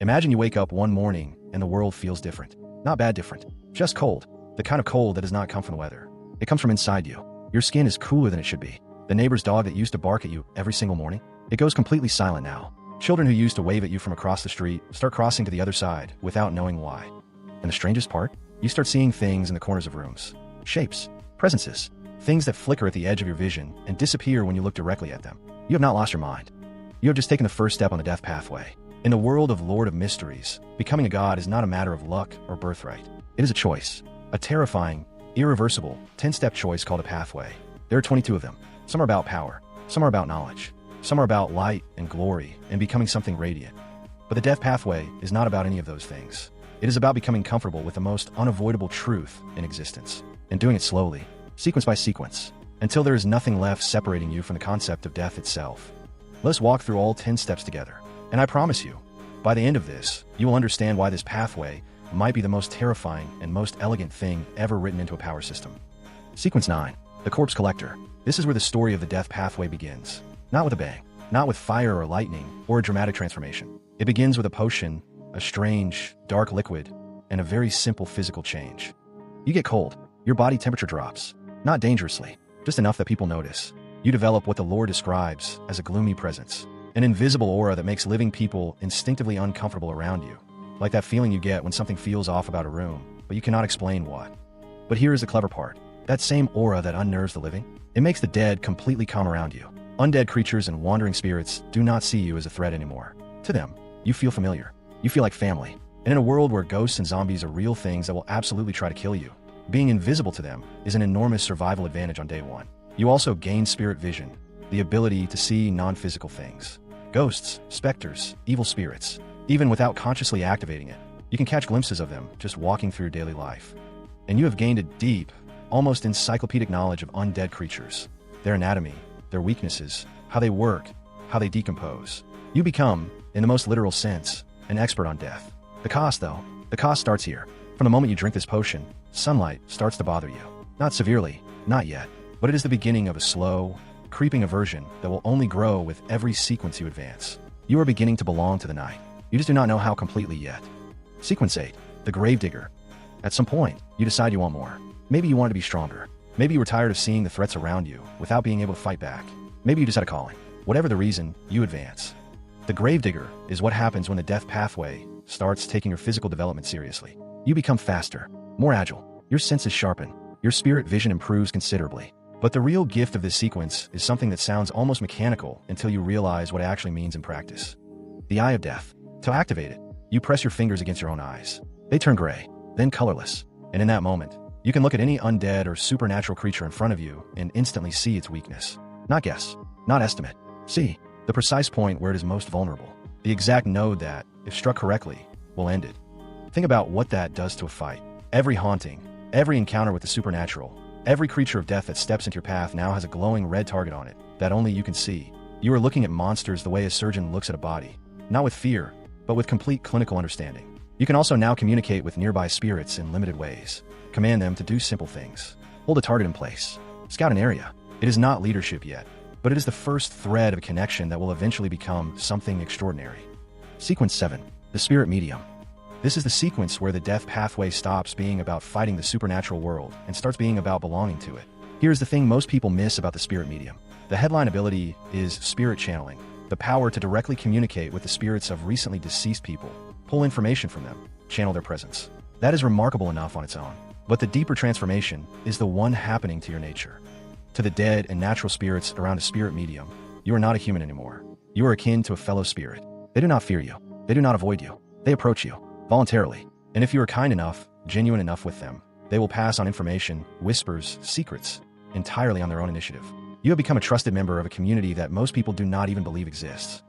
Imagine you wake up one morning and the world feels different. Not bad different, just cold. The kind of cold that does not come from the weather. It comes from inside you. Your skin is cooler than it should be. The neighbor's dog that used to bark at you every single morning, it goes completely silent now. Children who used to wave at you from across the street start crossing to the other side without knowing why. And the strangest part? You start seeing things in the corners of rooms. Shapes, presences, things that flicker at the edge of your vision and disappear when you look directly at them. You have not lost your mind. You have just taken the first step on the death pathway. In the world of Lord of Mysteries, becoming a god is not a matter of luck or birthright. It is a choice. A terrifying, irreversible, 10-step choice called a pathway. There are 22 of them. Some are about power. Some are about knowledge. Some are about light and glory and becoming something radiant. But the death pathway is not about any of those things. It is about becoming comfortable with the most unavoidable truth in existence, and doing it slowly, sequence by sequence, until there is nothing left separating you from the concept of death itself. Let's walk through all 10 steps together. And I promise you, by the end of this, you will understand why this pathway might be the most terrifying and most elegant thing ever written into a power system. Sequence 9. The Corpse Collector. This is where the story of the death pathway begins. Not with a bang, not with fire or lightning, or a dramatic transformation. It begins with a potion, a strange, dark liquid, and a very simple physical change. You get cold. Your body temperature drops. Not dangerously, just enough that people notice. You develop what the lore describes as a gloomy presence. An invisible aura that makes living people instinctively uncomfortable around you. Like that feeling you get when something feels off about a room, but you cannot explain what. But here is the clever part. That same aura that unnerves the living, it makes the dead completely calm around you. Undead creatures and wandering spirits do not see you as a threat anymore. To them, you feel familiar. You feel like family. And in a world where ghosts and zombies are real things that will absolutely try to kill you, being invisible to them is an enormous survival advantage on day one. You also gain spirit vision, the ability to see non-physical things. Ghosts, specters, evil spirits. Even without consciously activating it, you can catch glimpses of them just walking through your daily life. And you have gained a deep, almost encyclopedic knowledge of undead creatures. Their anatomy, their weaknesses, how they work, how they decompose. You become, in the most literal sense, an expert on death. The cost, though, the cost starts here. From the moment you drink this potion, sunlight starts to bother you. Not severely, not yet, but it is the beginning of a slow, creeping aversion that will only grow with every sequence you advance. You are beginning to belong to the night. You just do not know how completely yet. Sequence 8. The Gravedigger. At some point, you decide you want more. Maybe you want to be stronger. Maybe you were tired of seeing the threats around you without being able to fight back. Maybe you just had a calling. Whatever the reason, you advance. The Gravedigger is what happens when the death pathway starts taking your physical development seriously. You become faster, more agile. Your senses sharpen. Your spirit vision improves considerably. But the real gift of this sequence is something that sounds almost mechanical until you realize what it actually means in practice. The Eye of Death. To activate it, you press your fingers against your own eyes. They turn gray, then colorless. And in that moment, you can look at any undead or supernatural creature in front of you and instantly see its weakness. Not guess, not estimate. See, the precise point where it is most vulnerable. The exact node that, if struck correctly, will end it. Think about what that does to a fight. Every haunting, every encounter with the supernatural, every creature of death that steps into your path now has a glowing red target on it that only you can see. You are looking at monsters the way a surgeon looks at a body. Not with fear, but with complete clinical understanding. You can also now communicate with nearby spirits in limited ways. Command them to do simple things. Hold a target in place. Scout an area. It is not leadership yet, but it is the first thread of a connection that will eventually become something extraordinary. Sequence 7. The Spirit Medium. This is the sequence where the death pathway stops being about fighting the supernatural world and starts being about belonging to it. Here's the thing most people miss about the Spirit Medium. The headline ability is spirit channeling, the power to directly communicate with the spirits of recently deceased people, pull information from them, channel their presence. That is remarkable enough on its own. But the deeper transformation is the one happening to your nature. To the dead and natural spirits around a spirit medium, you are not a human anymore. You are akin to a fellow spirit. They do not fear you. They do not avoid you. They approach you, voluntarily. And if you are kind enough, genuine enough with them, they will pass on information, whispers, secrets, entirely on their own initiative. You have become a trusted member of a community that most people do not even believe exists.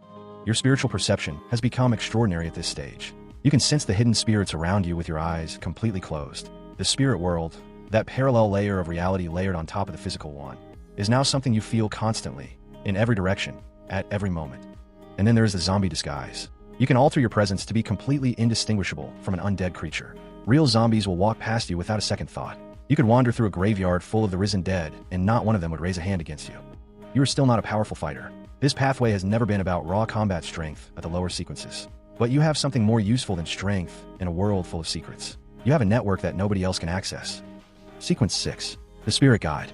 Your spiritual perception has become extraordinary at this stage. You can sense the hidden spirits around you with your eyes completely closed. The spirit world, that parallel layer of reality layered on top of the physical one, is now something you feel constantly, in every direction, at every moment. And then there is the zombie disguise. You can alter your presence to be completely indistinguishable from an undead creature. Real zombies will walk past you without a second thought. You could wander through a graveyard full of the risen dead, and not one of them would raise a hand against you. You are still not a powerful fighter. This pathway has never been about raw combat strength at the lower sequences, But you have something more useful than strength in a world full of secrets. You have a network that nobody else can access. Sequence 6. The Spirit Guide.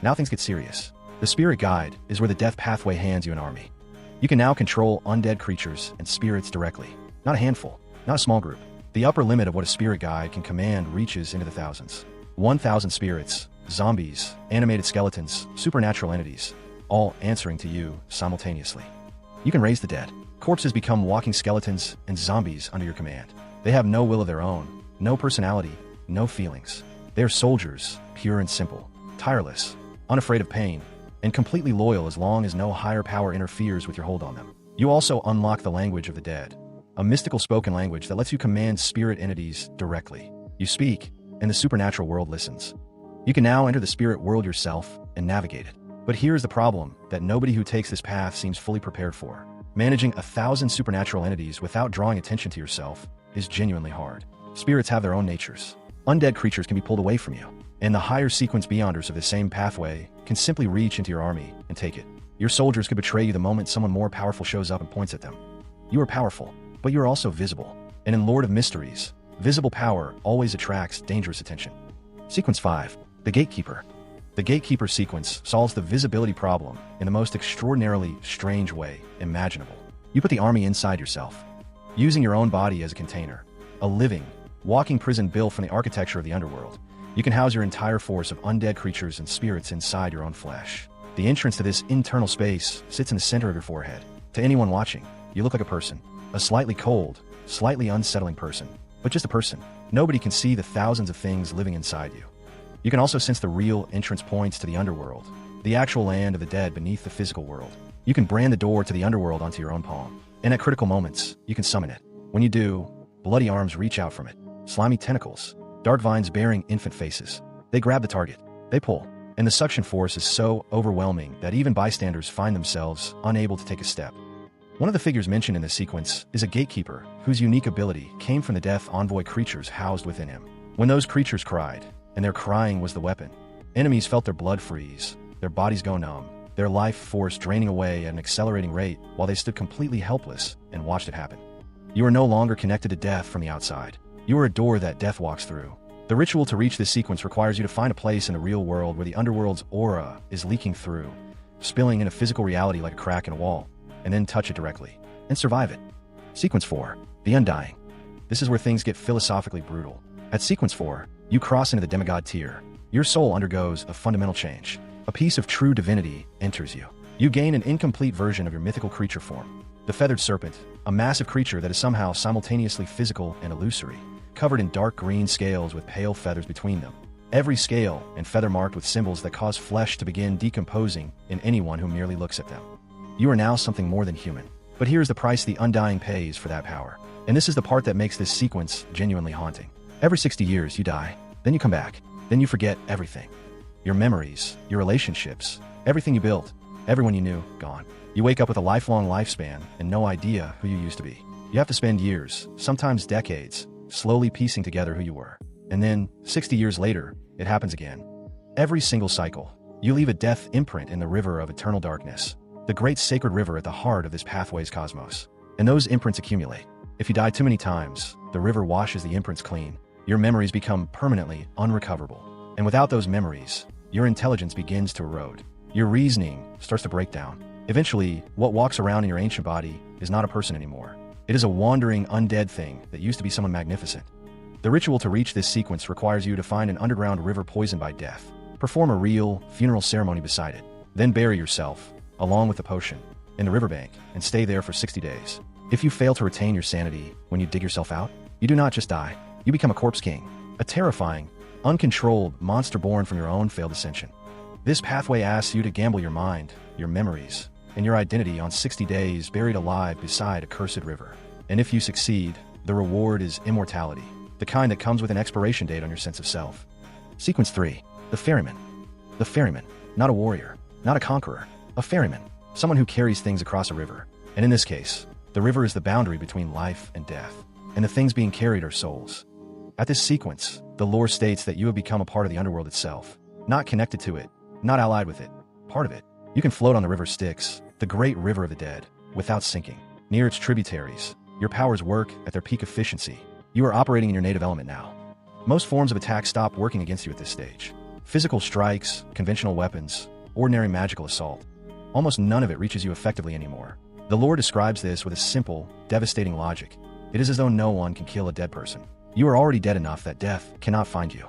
Now things get serious. The Spirit Guide is where the death pathway hands you an army. You can now control undead creatures and spirits directly. Not a handful, not a small group. The upper limit of what a Spirit Guide can command reaches into the thousands. 1,000 spirits, zombies, animated skeletons, supernatural entities, all answering to you simultaneously. You can raise the dead. Corpses become walking skeletons and zombies under your command. They have no will of their own, no personality, no feelings. They are soldiers, pure and simple, tireless, unafraid of pain, and completely loyal as long as no higher power interferes with your hold on them. You also unlock the language of the dead, a mystical spoken language that lets you command spirit entities directly. You speak, and the supernatural world listens. You can now enter the spirit world yourself and navigate it. But here's the problem that nobody who takes this path seems fully prepared for. Managing 1,000 supernatural entities without drawing attention to yourself is genuinely hard. Spirits have their own natures. Undead creatures can be pulled away from you, and the higher sequence beyonders of the same pathway can simply reach into your army and take it. Your soldiers could betray you the moment someone more powerful shows up and points at them. You are powerful, but you are also visible. And in Lord of Mysteries, visible power always attracts dangerous attention. Sequence 5. The Gatekeeper. The Gatekeeper sequence solves the visibility problem in the most extraordinarily strange way imaginable. You put the army inside yourself, using your own body as a container, a living, walking prison built from the architecture of the underworld. You can house your entire force of undead creatures and spirits inside your own flesh. The entrance to this internal space sits in the center of your forehead. To anyone watching, you look like a person, a slightly cold, slightly unsettling person, but just a person. Nobody can see the thousands of things living inside you. You can also sense the real entrance points to the underworld, the actual land of the dead beneath the physical world. You can brand the door to the underworld onto your own palm, and at critical moments, you can summon it. When you do, bloody arms reach out from it, slimy tentacles, dark vines bearing infant faces. They grab the target, they pull, and the suction force is so overwhelming that even bystanders find themselves unable to take a step. One of the figures mentioned in this sequence is a gatekeeper whose unique ability came from the death envoy creatures housed within him. When those creatures cried, and their crying was the weapon, enemies felt their blood freeze, their bodies go numb, their life force draining away at an accelerating rate while they stood completely helpless and watched it happen. You are no longer connected to death from the outside. You are a door that death walks through. The ritual to reach this sequence requires you to find a place in the real world where the underworld's aura is leaking through, spilling into physical reality like a crack in a wall, and then touch it directly, and survive it. Sequence 4. The Undying. This is where things get philosophically brutal. At Sequence 4, you cross into the demigod tier. Your soul undergoes a fundamental change. A piece of true divinity enters you. You gain an incomplete version of your mythical creature form. The Feathered Serpent, a massive creature that is somehow simultaneously physical and illusory, covered in dark green scales with pale feathers between them. Every scale and feather marked with symbols that cause flesh to begin decomposing in anyone who merely looks at them. You are now something more than human. But here's the price the Undying pays for that power. And this is the part that makes this sequence genuinely haunting. Every 60 years, you die, then you come back, then you forget everything. Your memories, your relationships, everything you built, everyone you knew, gone. You wake up with a lifelong lifespan and no idea who you used to be. You have to spend years, sometimes decades, slowly piecing together who you were. And then, 60 years later, it happens again. Every single cycle, you leave a death imprint in the river of eternal darkness, the great sacred river at the heart of this pathway's cosmos. And those imprints accumulate. If you die too many times, the river washes the imprints clean. Your memories become permanently unrecoverable. And without those memories, your intelligence begins to erode. Your reasoning starts to break down. Eventually, what walks around in your ancient body is not a person anymore. It is a wandering, undead thing that used to be someone magnificent. The ritual to reach this sequence requires you to find an underground river poisoned by death, perform a real funeral ceremony beside it, then bury yourself, along with the potion, in the riverbank and stay there for 60 days. If you fail to retain your sanity when you dig yourself out, you do not just die, you become a corpse king, a terrifying, uncontrolled monster born from your own failed ascension. This pathway asks you to gamble your mind, your memories, and your identity on 60 days buried alive beside a cursed river. And if you succeed, the reward is immortality, the kind that comes with an expiration date on your sense of self. Sequence 3. The Ferryman. The ferryman, not a warrior, not a conqueror, a ferryman, someone who carries things across a river. And in this case, the river is the boundary between life and death, and the things being carried are souls. At this sequence, the lore states that you have become a part of the underworld itself, not connected to it, not allied with it, part of it. You can float on the river Styx, the great river of the dead, without sinking. Near its tributaries, Your powers work at their peak efficiency. You are operating in your native element now. Most forms of attack stop working against you at this stage. Physical strikes, conventional weapons, ordinary magical assault. Almost none of it reaches you effectively anymore. The lore describes this with a simple, devastating logic. It is as though no one can kill a dead person. You are already dead enough that death cannot find you.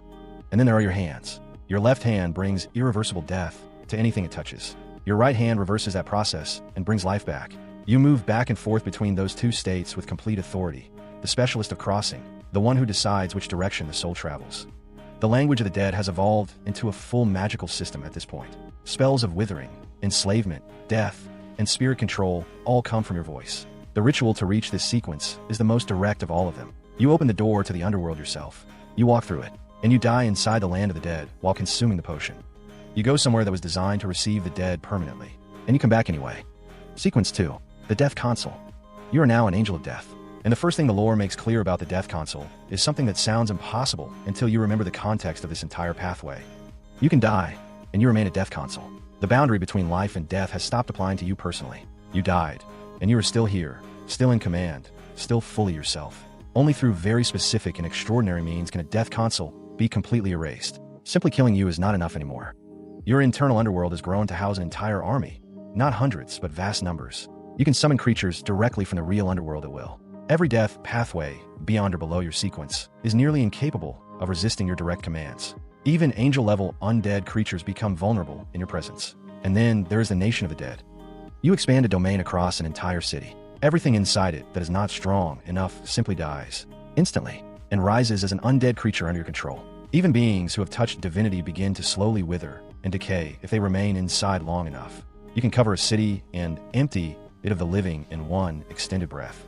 And then there are your hands. Your left hand brings irreversible death to anything it touches. Your right hand reverses that process and brings life back. You move back and forth between those two states with complete authority. The specialist of crossing, the one who decides which direction the soul travels. The language of the dead has evolved into a full magical system at this point. Spells of withering, enslavement, death, and spirit control all come from your voice. The ritual to reach this sequence is the most direct of all of them. You open the door to the underworld yourself. You walk through it, and you die inside the land of the dead while consuming the potion. You go somewhere that was designed to receive the dead permanently, and you come back anyway. Sequence 2. The Death Console. You are now an angel of death. And the first thing the lore makes clear about the Death Console is something that sounds impossible until you remember the context of this entire pathway. You can die, and you remain a Death Console. The boundary between life and death has stopped applying to you personally. You died, and you are still here, still in command, still fully yourself. Only through very specific and extraordinary means can a Death Console be completely erased. Simply killing you is not enough anymore. Your internal underworld has grown to house an entire army. Not hundreds, but vast numbers. You can summon creatures directly from the real underworld at will. Every death pathway, beyond or below your sequence, is nearly incapable of resisting your direct commands. Even angel-level undead creatures become vulnerable in your presence. And then there is the nation of the dead. You expand a domain across an entire city. Everything inside it that is not strong enough simply dies, instantly, and rises as an undead creature under your control. Even beings who have touched divinity begin to slowly wither and decay if they remain inside long enough. You can cover a city and empty it of the living in one extended breath.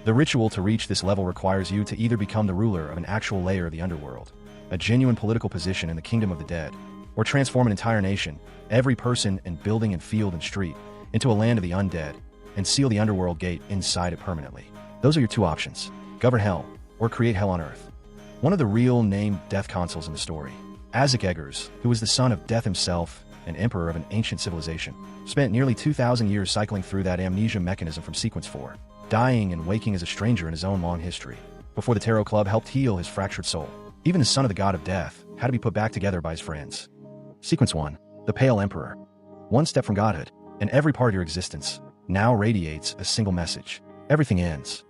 The ritual to reach this level requires you to either become the ruler of an actual layer of the underworld, a genuine political position in the kingdom of the dead, or transform an entire nation, every person and building and field and street, into a land of the undead, and seal the underworld gate inside it permanently. Those are your two options: govern hell, or create hell on earth. One of the real named Death Consuls in the story, Isaac Eggers, who was the son of Death himself and emperor of an ancient civilization, spent nearly 2,000 years cycling through that amnesia mechanism from Sequence 4, dying and waking as a stranger in his own long history, before the Tarot Club helped heal his fractured soul. Even his son of the god of death had to be put back together by his friends. Sequence 1. The Pale Emperor. One step from godhood, and every part of your existence now radiates a single message. Everything ends.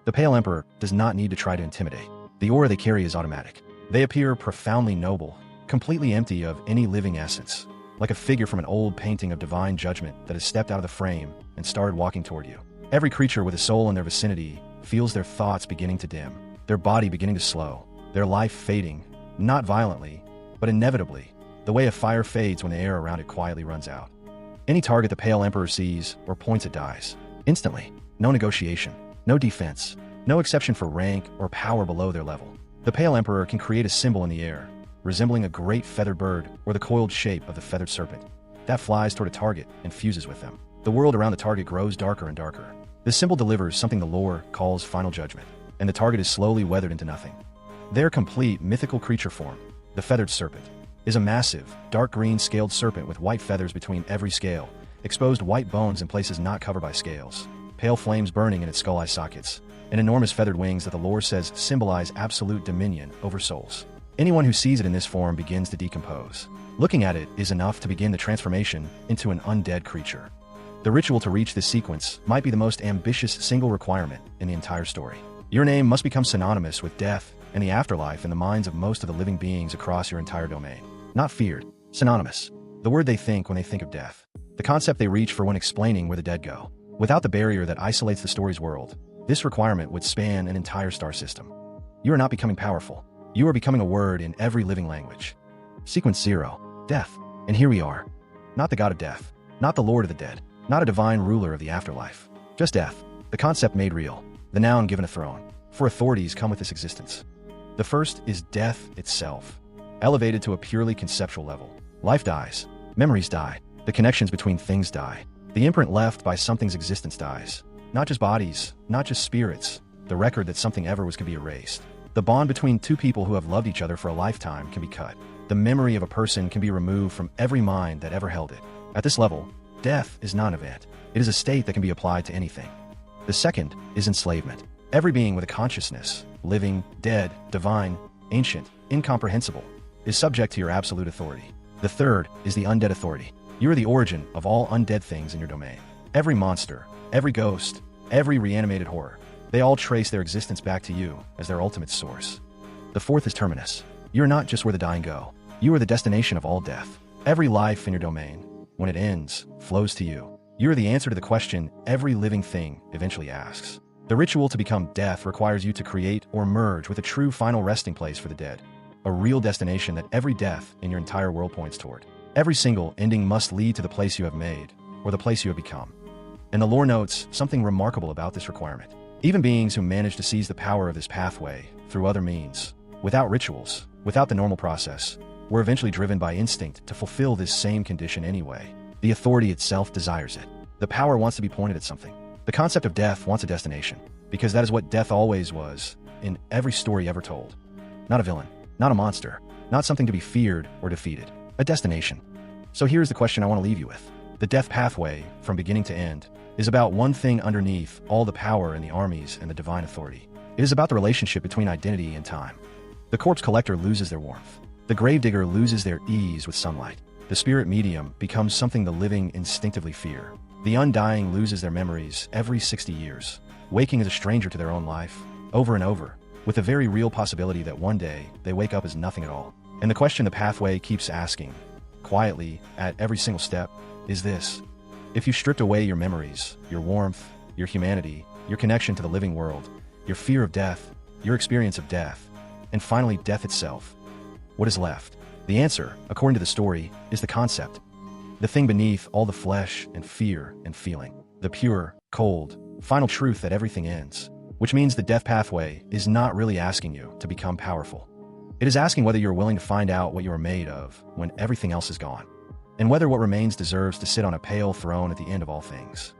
The Pale Emperor does not need to try to intimidate. The aura they carry is automatic. They appear profoundly noble, completely empty of any living essence, like a figure from an old painting of divine judgment that has stepped out of the frame and started walking toward you. Every creature with a soul in their vicinity feels their thoughts beginning to dim, their body beginning to slow, their life fading, not violently, but inevitably, the way a fire fades when the air around it quietly runs out. Any target the Pale Emperor sees or points at dies. Instantly. No negotiation, no defense, no exception for rank or power below their level. The Pale Emperor can create a symbol in the air, resembling a great feathered bird or the coiled shape of the feathered serpent, that flies toward a target and fuses with them. The world around the target grows darker and darker. This symbol delivers something the lore calls final judgment, and the target is slowly weathered into nothing. Their complete mythical creature form, the feathered serpent, is a massive, dark green scaled serpent with white feathers between every scale, exposed white bones in places not covered by scales, pale flames burning in its skull eye sockets, and enormous feathered wings that the lore says symbolize absolute dominion over souls. Anyone who sees it in this form begins to decompose. Looking at it is enough to begin the transformation into an undead creature. The ritual to reach this sequence might be the most ambitious single requirement in the entire story. Your name must become synonymous with death and the afterlife in the minds of most of the living beings across your entire domain. Not feared, synonymous. The word they think when they think of death. The concept they reach for when explaining where the dead go. Without the barrier that isolates the story's world, this requirement would span an entire star system. You are not becoming powerful. You are becoming a word in every living language. Sequence 0. Death. And here we are. Not the god of death. Not the lord of the dead. Not a divine ruler of the afterlife. Just death. The concept made real. The noun given a throne. For authorities come with this existence. The first is death itself. Elevated to a purely conceptual level. Life dies. Memories die. The connections between things die. The imprint left by something's existence dies. Not just bodies, not just spirits. The record that something ever was can be erased. The bond between two people who have loved each other for a lifetime can be cut. The memory of a person can be removed from every mind that ever held it. At this level, death is not an event. It is a state that can be applied to anything. The second is enslavement. Every being with a consciousness, living, dead, divine, ancient, incomprehensible, is subject to your absolute authority. The third is the undead authority. You are the origin of all undead things in your domain. Every monster, every ghost, every reanimated horror, they all trace their existence back to you as their ultimate source. The fourth is terminus. You are not just where the dying go. You are the destination of all death. Every life in your domain, when it ends, flows to you. You are the answer to the question every living thing eventually asks. The ritual to become death requires you to create or merge with a true final resting place for the dead, a real destination that every death in your entire world points toward. Every single ending must lead to the place you have made, or the place you have become. And the lore notes something remarkable about this requirement. Even beings who manage to seize the power of this pathway through other means, without rituals, without the normal process, were eventually driven by instinct to fulfill this same condition anyway. The authority itself desires it. The power wants to be pointed at something. The concept of death wants a destination, because that is what death always was in every story ever told. Not a villain, not a monster, not something to be feared or defeated. A destination. So here's the question I want to leave you with. The death pathway, from beginning to end, is about one thing underneath all the power in the armies and the divine authority. It is about the relationship between identity and time. The corpse collector loses their warmth. The gravedigger loses their ease with sunlight. The spirit medium becomes something the living instinctively fear. The undying loses their memories every 60 years, waking as a stranger to their own life, over and over, with the very real possibility that one day they wake up as nothing at all. And the question the pathway keeps asking, quietly, at every single step, is this. If you stripped away your memories, your warmth, your humanity, your connection to the living world, your fear of death, your experience of death, and finally death itself, what is left? The answer, according to the story, is the concept. The thing beneath all the flesh and fear and feeling. The pure, cold, final truth that everything ends. Which means the death pathway is not really asking you to become powerful. It is asking whether you're willing to find out what you are made of when everything else is gone. And whether what remains deserves to sit on a pale throne at the end of all things.